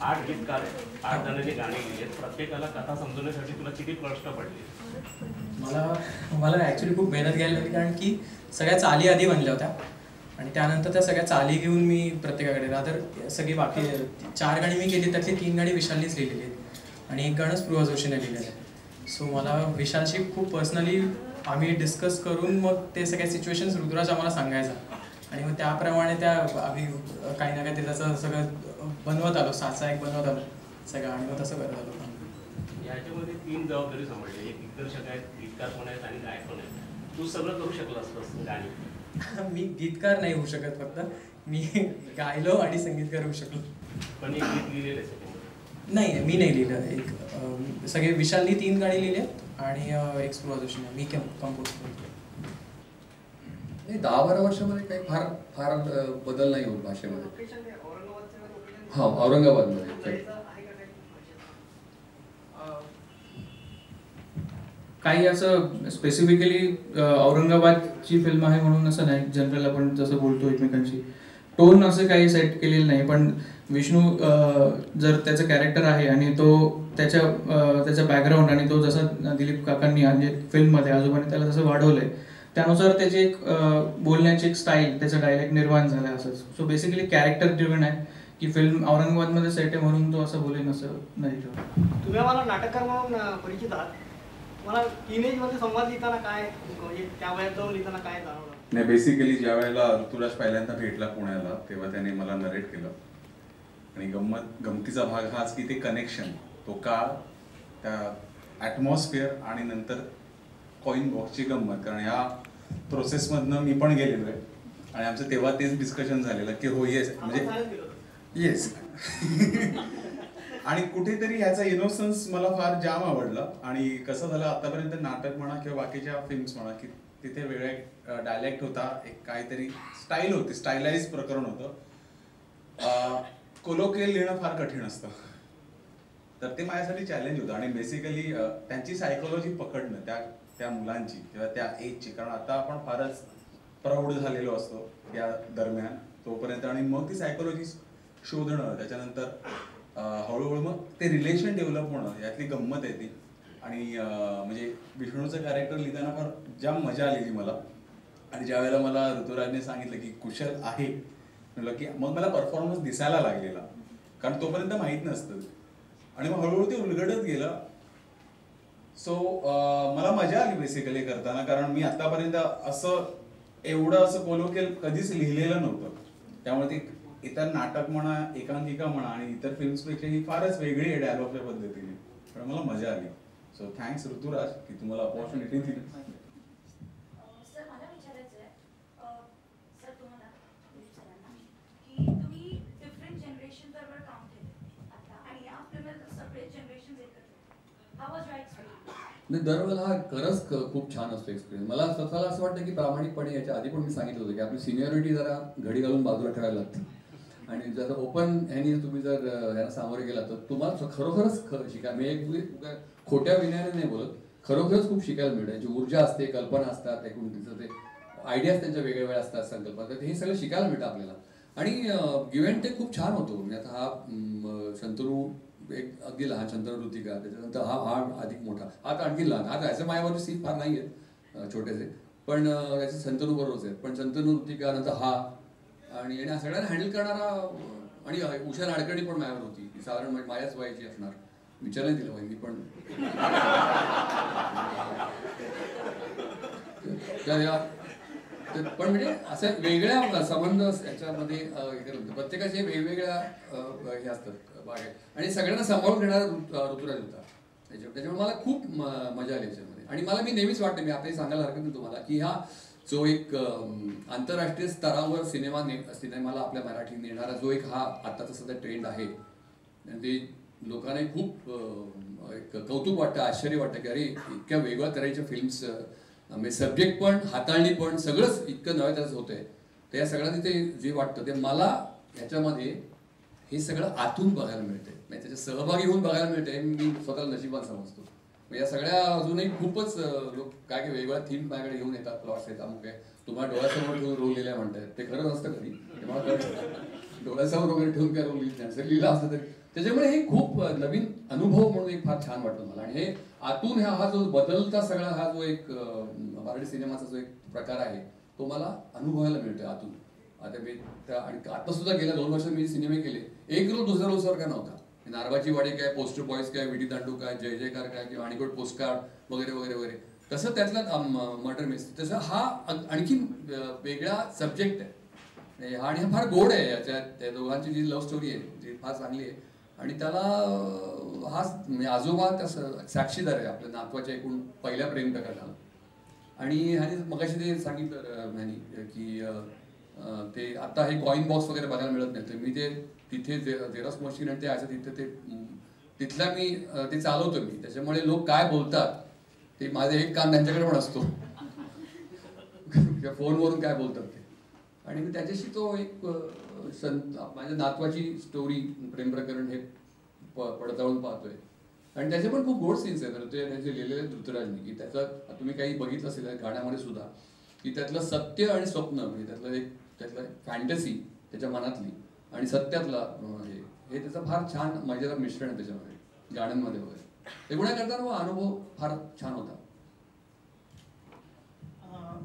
8 गीतकार आहेत, 8 जणांनी गाणी लिहिली आहेत. प्रत्येकाला कथा समजवण्यासाठी तुला किती कष्ट पडले? मला ॲक्च्युली खूप मेहनत घ्यायला लागली, कारण की सगळ्या चाली आधी बनल्या होत्या आणि त्यानंतर त्या सगळ्या चाली घेऊन मी प्रत्येकाकडे राहतर सगळी बाकी 4 गाणी मी केली, त्यातली 3 गाणी विशालनीच लिहिलेली आहेत आणि 1 गाणं स्पृहा जोशीने लिहिलेलं आहे. सो मला विशालशी खूप पर्सनली आम्ही डिस्कस करून मग ते सगळ्या सिच्युएशन्स ऋतुराज आम्हाला सांगायचा आणि मग त्याप्रमाणे त्या आम्ही काही ना काही ते त्याचं सगळं बनवत आलो, 6-6 बनवत आलो सगळं आणि मग तसं करत आलो. याच्यामध्ये 3 जबाबदारी सांभाळली, एक दिग्दर्शक आहेत, गीतकार पण आहेत आणि गायक पण आहेत. तू सगळं करू शकला असतंस गाणी. मी गीतकार नाही होऊ शकत, फक्त मी गायलो आणि संगीतकार होऊ शकलो. पण एक गीत लिहिलेलं आहे नाही, मी नाही लिहिलं. एक सगळे विशालनी 3 गाणी लिहिली आहेत आणि एक स्पृहा जोशीने मी कंपोज केलं. 10-12 वर्षामध्ये काही फार फार बदल नाही होत भाषेमध्ये. हा, औरंगाबादमध्ये काही असं स्पेसिफिकली औरंगाबादची फिल्म आहे म्हणून असं नाही, जनरल आपण जसं बोलतो एकमेकांशी टोन असं काही सेट केलेलं नाही. पण विष्णू जर त्याचं कॅरेक्टर आहे आणि तो त्याचा बॅकग्राऊंड आणि तो जसा दिलीप काकांनी म्हणजे फिल्ममध्ये आजोबाने त्याला जसं वाढवलंय त्यानुसार त्याची एक बोलण्याची एक स्टाईल, त्याचा डायलेक्ट निर्माण झाला असंच. सो बेसिकली कॅरेक्टर ड्रिव्हन आहे की फिल्म औरंगाबादमध्ये सेट आहे म्हणून तो असं बोलेन असं नाही. तुम्ही मला नाटककार म्हणून परिचित आहात. मला टीनेजमध्ये संवाद लिहिताना काय म्हणजे त्या वयात जाऊन लिहिताना काय जाणवलं? नाही, बेसिकली ज्या वेळेला ऋतुराज पहिल्यांदा भेटला पुण्याला तेव्हा त्याने मला नरेट केलं आणि गमतीचा भाग हाच की ते कनेक्शन, तो काळ, त्या ॲटमॉस्फिअर आणि नंतर कॉइन बॉक्सची गंमत. कारण ह्या प्रोसेसमधनं मी पण गेलेलो आहे आणि आमचं तेव्हा तेच डिस्कशन झालेलं की हो येस म्हणजे येस आणि कुठेतरी ह्याचा इनोसन्स मला फार जाम आवडला. आणि कसं झालं आतापर्यंत नाटक म्हणा किंवा बाकीच्या फिल्म्स म्हणा की तिथे वेगळा डायलेक्ट होता, एक काहीतरी स्टाईल होती, स्टाईलाइज प्रकरण होतं. कोलोकियल लिहिणं फार कठीण असतं, तर ते माझ्यासाठी चॅलेंज होतं. आणि बेसिकली त्यांची सायकोलॉजी पकडणं त्या मुलांची किंवा त्या एजची, कारण आता आपण फारच प्रौढ झालेलो असतो या दरम्यान तोपर्यंत, आणि मग ती सायकोलॉजी शोधणं, त्याच्यानंतर हळूहळू मग ते रिलेशन डेव्हलप होणं, यातली गंमत आहे ती. आणि म्हणजे विष्णूचं कॅरेक्टर लिहिताना फार जाम मजा आलेली मला. आणि ज्या वेळेला मला ऋतुराजने सांगितलं की कुशल आहे म्हटलं की मग मला परफॉर्मन्स दिसायला लागलेला, कारण तोपर्यंत माहीत नसतं आणि मग हळूहळू ते उलगडत गेलं. सो मला मजा आली बेसिकली करताना, कारण मी आतापर्यंत एवढं असं कोलोकियल कधीच लिहिलेलं नव्हतं. त्यामुळे ते इतर नाटक म्हणा, एकांकिका म्हणा आणि इतर फिल्म्सपेक्षा ही फारच वेगळी आहे डायलॉगच्या पद्धतीने, पण मला मजा आली. सो थँक्स ऋतुराज की तुम्हाला ऑपॉर्च्युनिटी दिली. सर मला विचारायचं आहे सर तुम्हाला की तुम्ही डिफरंट जनरेशन बरोबर काम केलं आता आणि या फिल्ममध्ये सगळे जनरेशन एकत्र, हाऊ वाज युअर एक्सपिरियन्स? दरवेळेला हा खरंच खूप छान असतो एक्सपिरियन्स. मला स्वतःला असं वाटतं की प्रामाणिकपणे याच्या आधी पण मी सांगितलं होतं की आपली सिनियरिटी जरा घडी घालून बाजूला ठेवायला लागते आणि जर ओपन ह्यानी तुम्ही जर ह्याला सामोरे गेला तर तुम्हाला खरोखरच शिकायला मी एक खोट्या विनयाने नाही बोलत, खरोखरच खूप शिकायला मिळतं. याची ऊर्जा असते, कल्पना असतात, एकूण तिचं ते आयडियाज त्यांच्या वेगळ्या वेगळ्या असतात, संकल्पना, तर हे सगळं शिकायला मिळतं आपल्याला. आणि गिव्ह अँड टेक खूप छान होतो. म्हणजे आता हा शंतनू एक अगदी लहान, शंतनू ऋतिका, त्याच्यानंतर हा अधिक मोठा, हा तर आणखी लहान. आता याच्या मायावरची सीट फार नाही आहेत छोटेसे, पण याचे शंतनू बरोबरच आहेत, पण शंतनू ऋतिका नंतर हा आणि सगळ्यांना हँडल करणारा. आणि उषा नाडकर्णी पण माझ्यावर होती, ती साधारण माझ्याच वयाची असणार, विचारलं दिलं मी पण. पण म्हणजे असं वेगळ्या संबंध याच्यामध्ये प्रत्येकाचे वेगवेगळ्या हे असतात आणि सगळ्यांना सांभाळून घेणारा ऋतुराज होता. त्याच्यामुळे मला खूप मजा आली याच्यामध्ये. आणि मला मी नेहमीच वाटते, मी आपल्याला सांगायला हरकत नाही तुम्हाला, की हा जो एक आंतरराष्ट्रीय स्तरावर सिनेमाला आपल्या मराठी नेणारा जो एक हा आत्ताचा सध्या ट्रेंड आहे, ते लोकांना खूप एक कौतुक वाटतं, आश्चर्य वाटतं की अरे इतक्या वेगळ्या तऱ्हेच्या फिल्म्स, म्हणजे सब्जेक्ट पण, हाताळणी पण, सगळंच इतकं नव्या त्याचं होतंय. तर या सगळ्यांनी ते जे वाटतं ते मला ह्याच्यामध्ये हे सगळं आतून बघायला मिळतंय, म्हणजे त्याच्या सहभागी होऊन बघायला मिळतंय. मी स्वतःला नशिबान समजतो. या सगळ्या अजूनही खूपच लोक काय काय वेगवेगळ्या थीम माझ्याकडे घेऊन येतात, प्लॉट्स आहेत, अमुक आहे, तुम्हाला डोळ्यासमोर ठेवून रोल लिहिल्या म्हणतात, ते खरं नसतं कधी, ते मला कळतं. डोळ्यासमोर वगैरे ठेवून काय रोल लिहिला असलं तरी त्याच्यामुळे हे खूप नवीन अनुभव म्हणून एक फार छान वाटतं मला. आणि हे आतून हा जो बदलता सगळा हा जो एक मराठी सिनेमाचा जो एक प्रकार आहे तो मला अनुभवायला मिळतोय आतून. आता मी आणि आता सुद्धा गेल्या 2 वर्ष मी सिनेमे केले, एक रोल दुसऱ्या रोल सारखा नव्हता. नारबाची वाडी काय, पोस्टर बॉयज काय, विटी दांडू काय, जय जयकार काय, किंवा आणिकोट पोस्टकार्ड वगैरे वगैरे वगैरे, तसं त्यातला मर्डर मिस्ट्री तसं हा आणखी वेगळा सब्जेक्ट आहे. आणि हा फार गोड आहे. याच्यात त्या दोघांची जी लव्ह स्टोरी आहे जी फार चांगली आहे. आणि त्याला हा म्हणजे आजोबा त्या साक्षीदार आहे आपल्या नातवाच्या एकूण पहिल्या प्रेम प्रकरणाला. आणि ह्याने मगाशी ते सांगितलं ह्यानी की ते आता हे कॉईन बॉक्स वगैरे बघायला मिळत नाही, तर मी ते तिथे झेरॉक्स मशीन आणि ते असं तिथे तिथला मी ते चालवतो मी. त्याच्यामुळे लोक काय बोलतात ते माझं एक काम त्यांच्याकडे पण असतो फोनवरून काय बोलतात ते. आणि मी त्याच्याशी तो एक माझ्या नातवाची स्टोरी प्रेम प्रकरण हे पडताळून पाहतोय. आणि त्याचे पण खूप गोड सीन्स आहेत. ते त्याचे लिहिलेले धृतराजनी की त्याचं तुम्ही काही बघितलं असेल गाण्यामध्ये सुद्धा की त्यातलं सत्य आणि स्वप्न म्हणजे त्यातलं फॅन्टसी त्याच्या मनातली आणि सत्यातला हे त्याचं फार छान मजेदार मिश्रण आहे त्याच्यामध्ये गाण्यांमध्ये वगैरे. एवढ्या करताना अनुभव फार छान होता.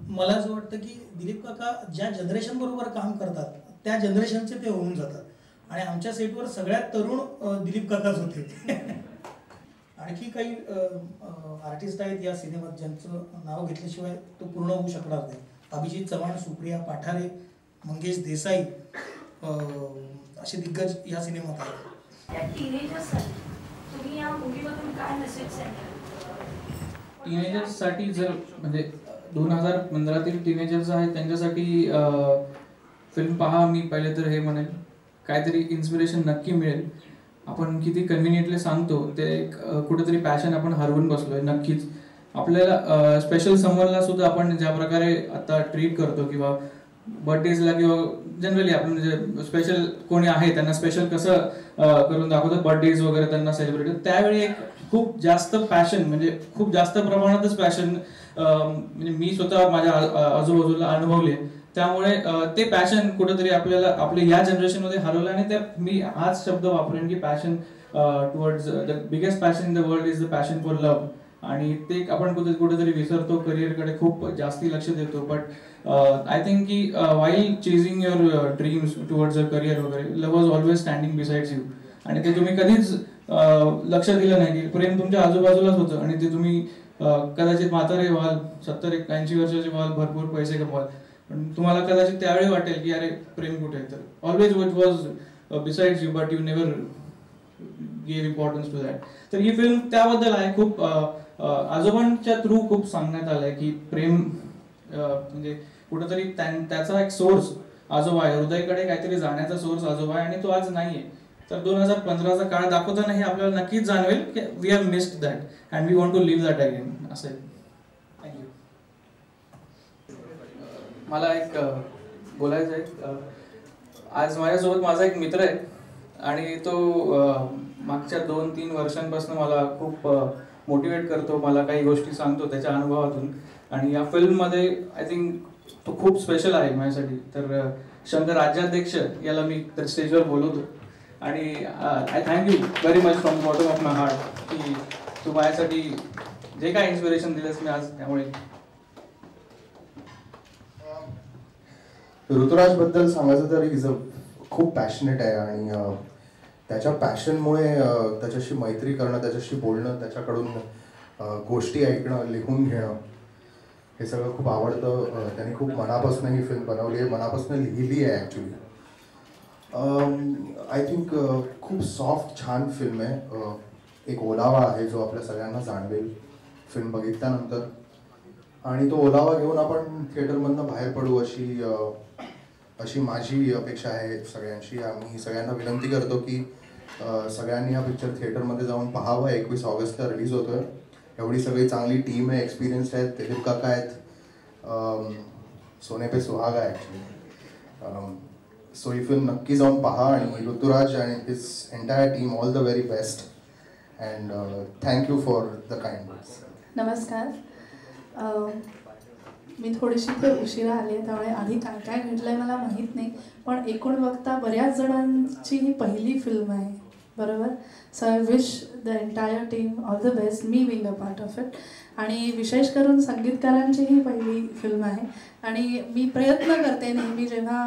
मला असं वाटतं की दिलीप काका ज्या जनरेशन बरोबर काम करतात त्या जनरेशनचे ते होऊन जातात. आणि आमच्या सेटवर सगळ्यात तरुण दिलीप काकाच होते. आणखी काही आर्टिस्ट आहेत या सिनेमात ज्यांचं नाव घेतल्याशिवाय तो पूर्ण होऊ शकणार नाही. अभिजित चव्हाण, सुप्रिया पाठारे, मंगेश देसाई असे दिग्गज या सिनेमात आहेत. टीनेजर्ससाठी जर म्हणजे 2015तील टीनेजर्स आहेत त्यांच्यासाठी फिल्म पहा. मी पहिले तर हे म्हणेल काहीतरी इन्स्पिरेशन नक्की मिळेल. आपण किती कन्व्हिनियंटली सांगतो ते कुठेतरी पॅशन आपण हरवून बसलोय. नक्कीच आपल्याला स्पेशल समवनला सुद्धा आपण ज्या प्रकारे आता ट्रीट करतो किंवा बर्थडेजला किंवा जनरली आपण म्हणजे स्पेशल कोणी आहे त्यांना स्पेशल कसं करून दाखवतो बर्थडेज वगैरे त्यांना सेलिब्रेट, त्यावेळी एक खूप जास्त पॅशन म्हणजे खूप जास्त प्रमाणातच पॅशन म्हणजे मी स्वतः माझ्या आजूबाजूला अनुभवले. त्यामुळे ते पॅशन कुठेतरी आपल्याला आपल्या या जनरेशनमध्ये हरवलं. आणि त्या मी हाच शब्द वापरेन की passion towards the biggest passion in the world is the passion for love. आणि ते आपण कुठेतरी विसरतो, करिअरकडे खूप जास्ती लक्ष देतो. बट आय थिंक की while chasing your dreams towards a career वगैरे love was always standing besides you. आणि ते तुम्ही कधीच लक्ष दिलं नाही की प्रेम तुमच्या आजूबाजूलाच होतं. आणि ते तुम्ही कदाचित म्हातारे व्हाल, 70-80 वर्षाचे व्हाल, भरपूर पैसे कमवाल, पण तुम्हाला कदाचित त्यावेळी वाटेल की अरे प्रेम कुठे आहे. तर always it was besides you but you never give importance to that. तर ही फिल्म त्याबद्दल आहे. खूप आजोबांच्या थ्रू खूप सांगण्यात आलंय की प्रेम म्हणजे कुठेतरी त्याचा एक सोर्स आजोबा आहे, हृदयाकडे काहीतरी जाण्याचा सोर्स आजोबा आहे आणि तो आज नाहीये. तर 2015चा काळ दाखवताना हे आपल्याला नक्कीच जाणवेल की we have missed that and we want to live that again. असं थँक्यू. मला एक बोलायचं आहे. आज माझ्यासोबत माझा एक मित्र आहे आणि तो मागच्या 2-3 वर्षांपासून मला खूप मोटिवेट करतो, मला काही गोष्टी सांगतो त्याच्या अनुभवातून. आणि या फिल्ममध्ये आय थिंक तो खूप स्पेशल आहे माझ्यासाठी. तर शंकर राज्याध्यक्ष याला मी तर स्टेजवर बोलवतो. आणि I thank you very much from bottom of my heart की तू माझ्यासाठी जे काय इन्स्पिरेशन दिलंस मी आज. त्यामुळे ऋतुराज बद्दल सांगायचं तर इज खूप पॅशनेट आहे आणि त्याच्या पॅशनमुळे त्याच्याशी मैत्री करणं, त्याच्याशी बोलणं, त्याच्याकडून गोष्टी ऐकणं, लिहून घेणं हे सगळं खूप आवडतं. त्याने खूप मनापासून ही फिल्म बनवली आहे, मनापासून लिहिली आहे ॲक्च्युली. आय थिंक खूप सॉफ्ट छान फिल्म आहे. एक ओलावा आहे जो आपल्या सगळ्यांना जाणवेल फिल्म बघितल्यानंतर. आणि तो ओलावा घेऊन आपण थिएटरमधनं बाहेर पडू अशी माझी अपेक्षा आहे सगळ्यांची. आम्ही सगळ्यांना विनंती करतो की सगळ्यांनी हा पिक्चर थिएटरमध्ये जाऊन पाहावा. 21 ऑगस्टला रिलीज होतोय. एवढी सगळी चांगली टीम आहे, एक्सपिरियन्स्ड आहेत, दिलीप काका आहेत, सोने पे सुहागा आहे ॲक्च्युली. सो ही फिल्म नक्की जाऊन पहा. आणि ऋतुराज आणि his entire team all the very best and thank you for the kind words. नमस्कार. मी थोडीशी ते उशिरा आले त्यामुळे आधी काय काय घडलंय मला माहीत नाही, पण एकूण बघता बऱ्याच जणांची ही पहिली फिल्म आहे, बरोबर. So I wish the entire team all the best, me being a part of it. आणि विशेष करून संगीतकारांची ही पहिली फिल्म आहे आणि मी प्रयत्न करते नेहमी जेव्हा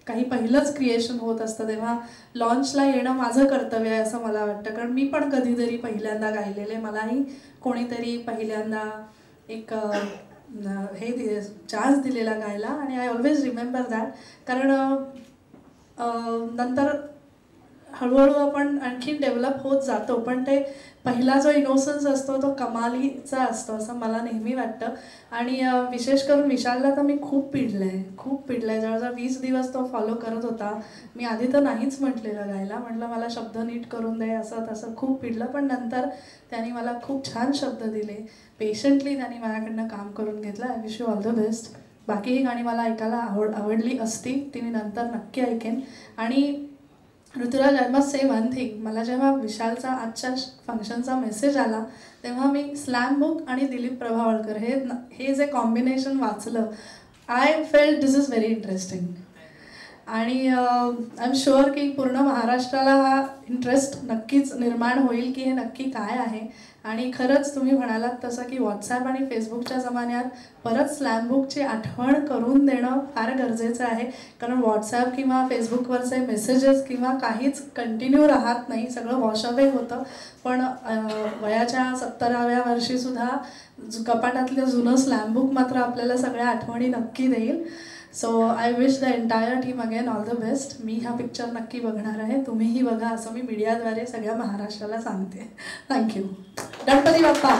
काही पहिलंच क्रिएशन होत असतं तेव्हा लॉन्चला येणं माझं कर्तव्य आहे असं मला वाटतं, कारण मी पण कधीतरी पहिल्यांदा गायलेले, मलाही कोणीतरी पहिल्यांदा एक हे चान्स दिलेला गायला आणि आय ऑलवेज रिमेंबर दॅट. कारण नंतर हळूहळू आपण आणखी डेव्हलप होत जातो, पण ते पहिला जो इनोसन्स असतो तो कमालीचा असतो असं मला नेहमी वाटतं. आणि विशेष करून विशालला तर मी खूप पिडलं आहे, जवळजवळ 20 दिवस तो फॉलो करत होता. मी आधी तर नाहीच म्हटलेलं गायला, म्हटलं मला शब्द नीट करून दे असं तसं, खूप पिडलं. पण नंतर त्यांनी मला खूप छान शब्द दिले, पेशंटली त्यांनी माझ्याकडनं काम करून घेतलं. I wish you all the best. बाकी ही गाणी मला ऐकायला आवडली असती, ती मी नंतर नक्की ऐकेन. आणि Rituraj, I must say one thing, मला जेव्हा विशालचा आजच्या फंक्शनचा मेसेज आला तेव्हा मी स्लॅम बुक आणि दिलीप प्रभावळकर हे जे कॉम्बिनेशन वाचलं, I felt this is very interesting. आणि आय एम शुअर की पूर्ण महाराष्ट्राला हा इंटरेस्ट नक्कीच निर्माण होईल की हे नक्की काय आहे. आणि खरंच तुम्ही म्हणालात तसं की व्हॉट्सॲप आणि फेसबुकच्या जमान्यात परत स्लॅम बुकची आठवण करून देणं फार गरजेचं आहे, कारण व्हॉट्सॲप किंवा फेसबुकवरचे मेसेजेस किंवा काहीच कंटिन्यू राहत नाही, सगळं वॉशअवे होतं. पण वयाच्या 70व्या वर्षीसुद्धा कपाटातलं जुनं स्लॅम बुक मात्र आपल्याला सगळ्या आठवणी नक्की देईल. So I wish the entire team again all the best. मी हा पिक्चर नक्की बघणार आहे, तुम्हीही बघा असं मी मीडियाद्वारे सगळ्या महाराष्ट्राला सांगते. थँक्यू. गणपती बाप्पा.